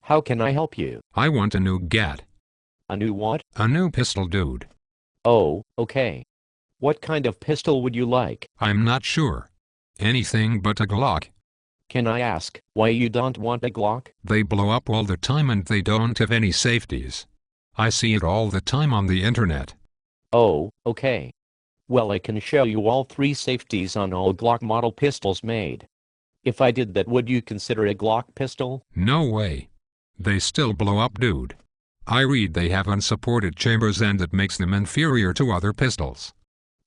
How can I help you? I want a new gat. A new what? A new pistol, dude. Oh, okay. What kind of pistol would you like? I'm not sure. Anything but a Glock. Can I ask why you don't want a Glock? They blow up all the time and they don't have any safeties. I see it all the time on the internet. Oh, okay. Well, I can show you all 3 safeties on all Glock model pistols made. If I did that, would you consider a Glock pistol? No way. They still blow up, dude. I read they have unsupported chambers and it makes them inferior to other pistols.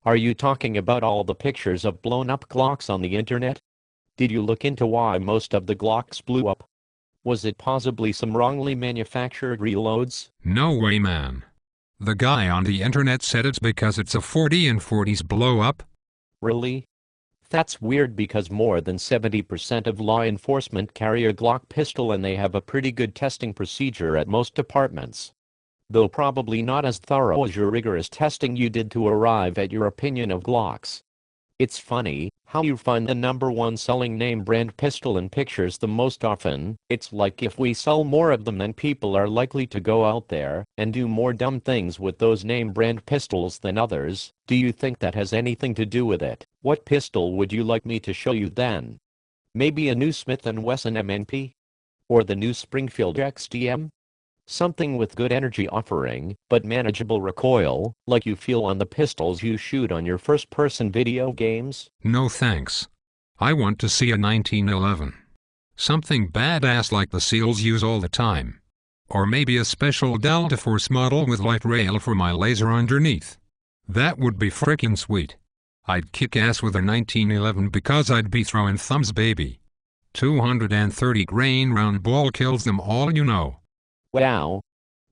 Are you talking about all the pictures of blown up Glocks on the internet? Did you look into why most of the Glocks blew up? Was it possibly some wrongly manufactured reloads? No way, man. The guy on the internet said it's because it's a 40 and 40s blow up. Really? That's weird because more than 70% of law enforcement carry a Glock pistol and they have a pretty good testing procedure at most departments. Though probably not as thorough as your rigorous testing you did to arrive at your opinion of Glocks. It's funny how you find the #1 selling name brand pistol in pictures the most often. It's like if we sell more of them, then people are likely to go out there and do more dumb things with those name brand pistols than others. Do you think that has anything to do with it? What pistol would you like me to show you then? Maybe a new Smith & Wesson MNP? Or the new Springfield XDM? Something with good energy offering, but manageable recoil, like you feel on the pistols you shoot on your first-person video games? No thanks. I want to see a 1911. Something badass like the SEALs use all the time. Or maybe a special Delta Force model with light rail for my laser underneath. That would be frickin' sweet. I'd kick ass with a 1911 because I'd be throwing thumbs, baby. 230 grain round ball kills them all, you know. Wow.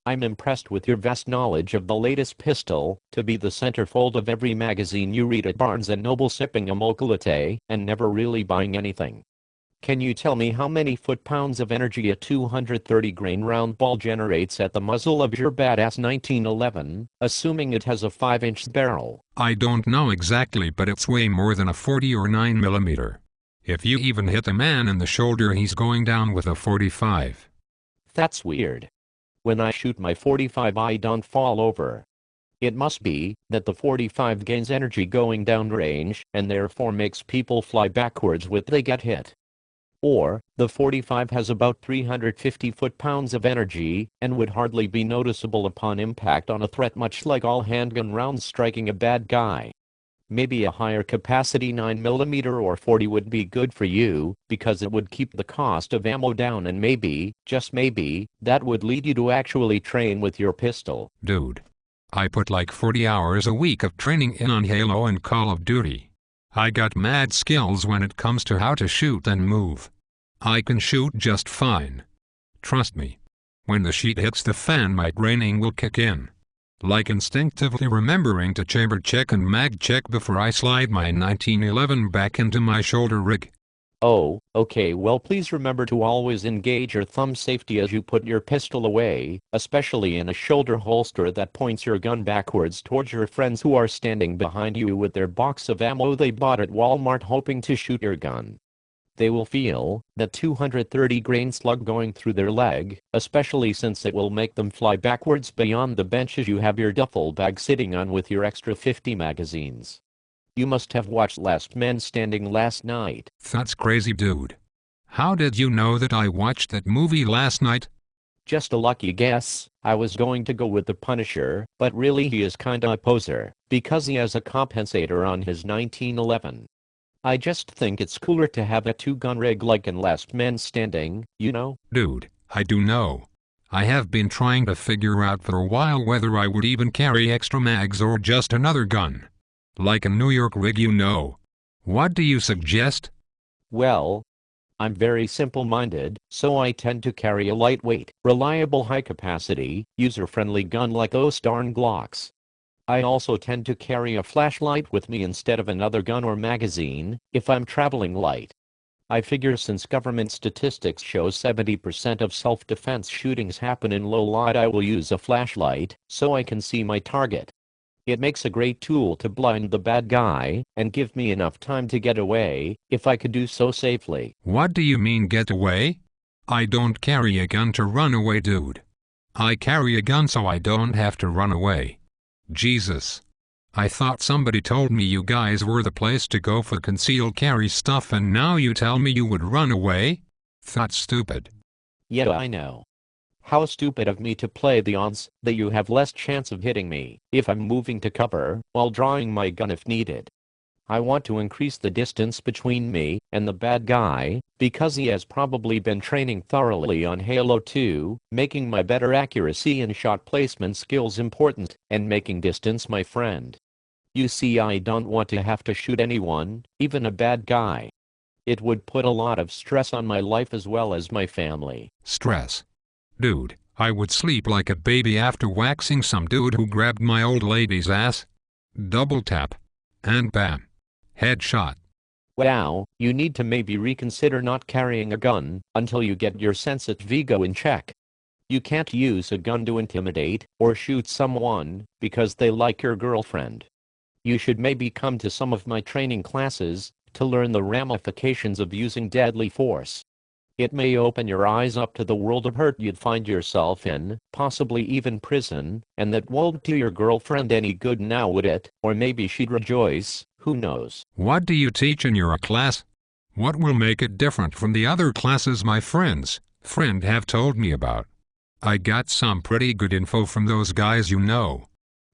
I'm impressed with your vast knowledge of the latest pistol, to be the centerfold of every magazine you read at Barnes & Noble, sipping a mocha latte and never really buying anything. Can you tell me how many foot-pounds of energy a 230 grain round ball generates at the muzzle of your badass 1911, assuming it has a 5-inch barrel? I don't know exactly, but it's way more than a 40 or 9mm. If you even hit a man in the shoulder, he's going down with a 45. That's weird. When I shoot my 45, I don't fall over. It must be that the 45 gains energy going down range and therefore makes people fly backwards when they get hit. Or, the 45 has about 350 foot-pounds of energy and would hardly be noticeable upon impact on a threat, much like all handgun rounds striking a bad guy. Maybe a higher capacity 9mm or 40 would be good for you, because it would keep the cost of ammo down, and maybe, just maybe, that would lead you to actually train with your pistol. Dude. I put like 40 hours a week of training in on Halo and Call of Duty. I got mad skills when it comes to how to shoot and move. I can shoot just fine. Trust me. When the shit hits the fan, my training will kick in. Like instinctively remembering to chamber check and mag check before I slide my 1911 back into my shoulder rig. Oh, okay, well, please remember to always engage your thumb safety as you put your pistol away, especially in a shoulder holster that points your gun backwards towards your friends who are standing behind you with their box of ammo they bought at Walmart hoping to shoot your gun. They will feel that 230 grain slug going through their leg, especially since it will make them fly backwards beyond the benches you have your duffel bag sitting on with your extra 50 magazines. You must have watched Last Man Standing last night. That's crazy, dude. How did you know that I watched that movie last night? Just a lucky guess. I was going to go with The Punisher, but really he is kinda a poser, because he has a compensator on his 1911. I just think it's cooler to have a 2-gun rig like in Last Man Standing, you know? Dude, I do know. I have been trying to figure out for a while whether I would even carry extra mags or just another gun. Like a New York rig, you know. What do you suggest? Well, I'm very simple-minded, so I tend to carry a lightweight, reliable, high-capacity, user-friendly gun like those darn Glocks. I also tend to carry a flashlight with me instead of another gun or magazine, if I'm traveling light. I figure since government statistics show 70% of self-defense shootings happen in low light, I will use a flashlight, so I can see my target. It makes a great tool to blind the bad guy, and give me enough time to get away, if I could do so safely. What do you mean get away? I don't carry a gun to run away, dude. I carry a gun so I don't have to run away. Jesus. I thought somebody told me you guys were the place to go for concealed carry stuff, and now you tell me you would run away? That's stupid. Yeah, I know. How stupid of me to play the odds that you have less chance of hitting me if I'm moving to cover while drawing my gun if needed. I want to increase the distance between me and the bad guy, because he has probably been training thoroughly on Halo 2, making my better accuracy and shot placement skills important, and making distance my friend. You see, I don't want to have to shoot anyone, even a bad guy. It would put a lot of stress on my life as well as my family. Stress? Dude, I would sleep like a baby after waxing some dude who grabbed my old lady's ass. Double tap. And bam. Headshot. Wow, you need to maybe reconsider not carrying a gun until you get your sensitive ego in check. You can't use a gun to intimidate or shoot someone because they like your girlfriend. You should maybe come to some of my training classes to learn the ramifications of using deadly force. It may open your eyes up to the world of hurt you'd find yourself in, possibly even prison, and that won't do your girlfriend any good now, would it? Or maybe she'd rejoice, who knows? What do you teach in your class? What will make it different from the other classes my friend have told me about? I got some pretty good info from those guys you know.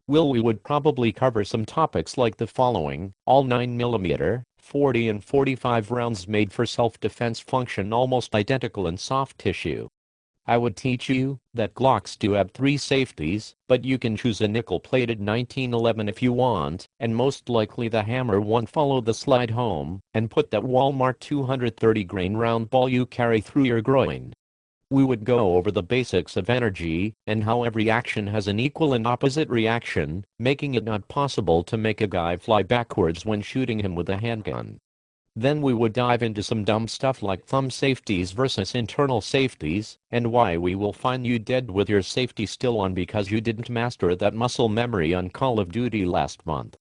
Well, we would probably cover some topics like the following: all 9mm, 40 and 45 rounds made for self-defense function almost identical in soft tissue. I would teach you that Glocks do have 3 safeties, but you can choose a nickel-plated 1911 if you want, and most likely the hammer won't follow the slide home and put that Walmart 230 grain round ball you carry through your groin. We would go over the basics of energy and how every action has an equal and opposite reaction, making it not possible to make a guy fly backwards when shooting him with a handgun. Then we would dive into some dumb stuff like thumb safeties versus internal safeties, and why we will find you dead with your safety still on because you didn't master that muscle memory on Call of Duty last month.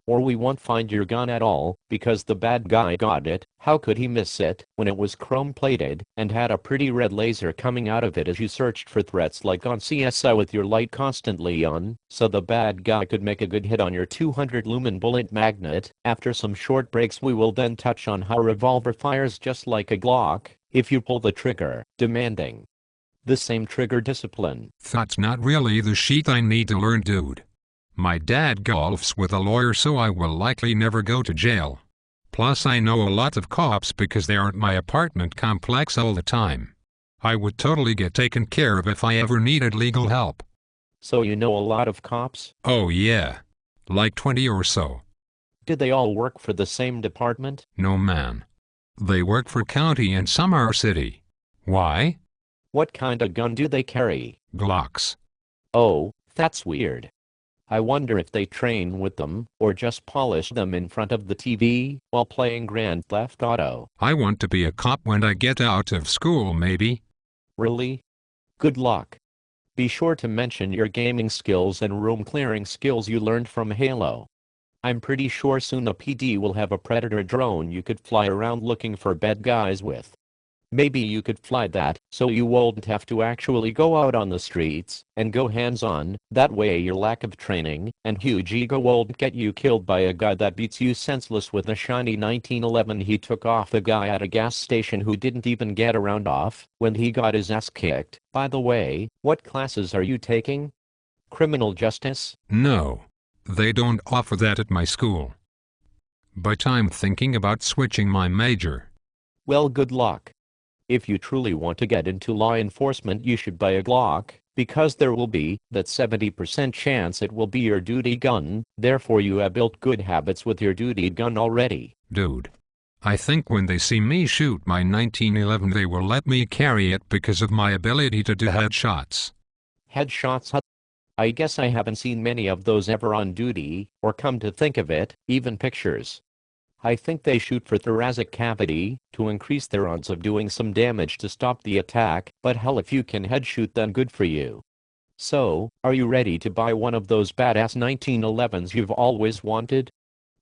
Or we won't find your gun at all, because the bad guy got it. How could he miss it when it was chrome-plated and had a pretty red laser coming out of it as you searched for threats like on CSI with your light constantly on, so the bad guy could make a good hit on your 200 lumen bullet magnet. After some short breaks, we will then touch on how a revolver fires just like a Glock if you pull the trigger, demanding the same trigger discipline. That's not really the shit I need to learn, dude. My dad golfs with a lawyer, so I will likely never go to jail. Plus I know a lot of cops because they are at my apartment complex all the time. I would totally get taken care of if I ever needed legal help. So you know a lot of cops? Oh yeah. Like 20 or so. Did they all work for the same department? No, man. They work for county and some are city. Why? What kind of gun do they carry? Glocks. Oh, that's weird. I wonder if they train with them, or just polish them in front of the TV while playing Grand Theft Auto. I want to be a cop when I get out of school, maybe. Really? Good luck. Be sure to mention your gaming skills and room clearing skills you learned from Halo. I'm pretty sure soon the PD will have a Predator drone you could fly around looking for bad guys with. Maybe you could fly that, so you won't have to actually go out on the streets and go hands-on. That way your lack of training and huge ego won't get you killed by a guy that beats you senseless with a shiny 1911 he took off a guy at a gas station who didn't even get a round off when he got his ass kicked. By the way, what classes are you taking? Criminal justice? No. They don't offer that at my school. But I'm thinking about switching my major. Well, good luck. If you truly want to get into law enforcement, you should buy a Glock, because there will be that 70% chance it will be your duty gun. Therefore you have built good habits with your duty gun already. Dude. I think when they see me shoot my 1911 they will let me carry it because of my ability to do headshots. Headshots? I guess I haven't seen many of those ever on duty, or come to think of it, even pictures. I think they shoot for thoracic cavity to increase their odds of doing some damage to stop the attack, but hell, if you can headshoot then good for you. So, are you ready to buy one of those badass 1911s you've always wanted?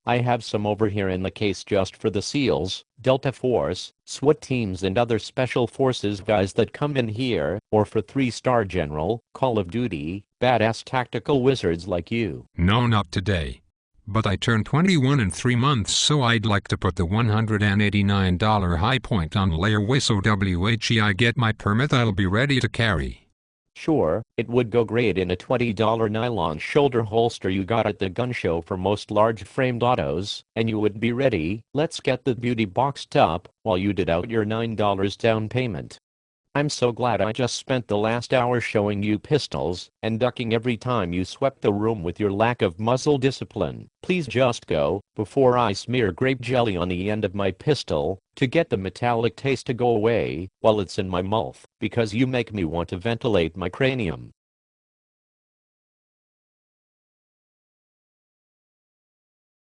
I have some over here in the case just for the SEALs, Delta Force, SWAT teams and other special forces guys that come in here, or for 3-star general, Call of Duty, badass tactical wizards like you. No, not today. But I turned 21 in 3 months, so I'd like to put the $189 high point on layaway so I get my permit I'll be ready to carry. Sure, it would go great in a $20 nylon shoulder holster you got at the gun show for most large-framed autos, and you would be ready. Let's get the beauty boxed up while you did out your $9 down payment. I'm so glad I just spent the last hour showing you pistols and ducking every time you swept the room with your lack of muzzle discipline. Please just go before I smear grape jelly on the end of my pistol to get the metallic taste to go away while it's in my mouth, because you make me want to ventilate my cranium.